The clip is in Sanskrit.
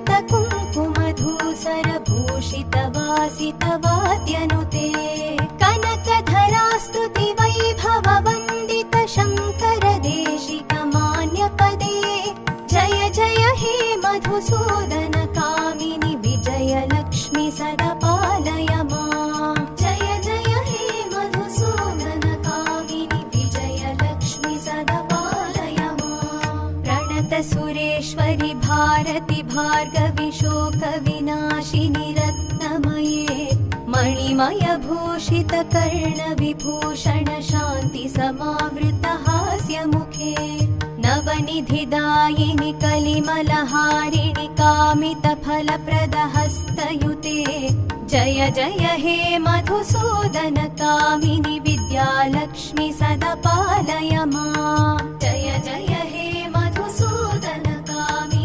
कुङ्कुमधूसरभूषितवासितवाद्यनुते कनकधरास्तुति वैभववन्दित शङ्कर देशिकमान्यपदे जय जय हे मधुसूदन कामिनि विजयलक्ष्मि सदा पालय माम् जय जय हे मधुसूदन कामिनि विजयलक्ष्मि सदा पालय माम् प्रणत सुरेश्वरि भारति भार्गवि शोकविनाशिनि रत्नमये मणिमय भूषित कर्ण विभूषण शान्ति समावृत हास्यमुखे नवनिधिदायिनि कलिमलहारिणि कामित फलप्रद हस्तयुते जय जय हे मधुसूदन कामिनि विद्यालक्ष्मि सदा पालय माम् जय जय हे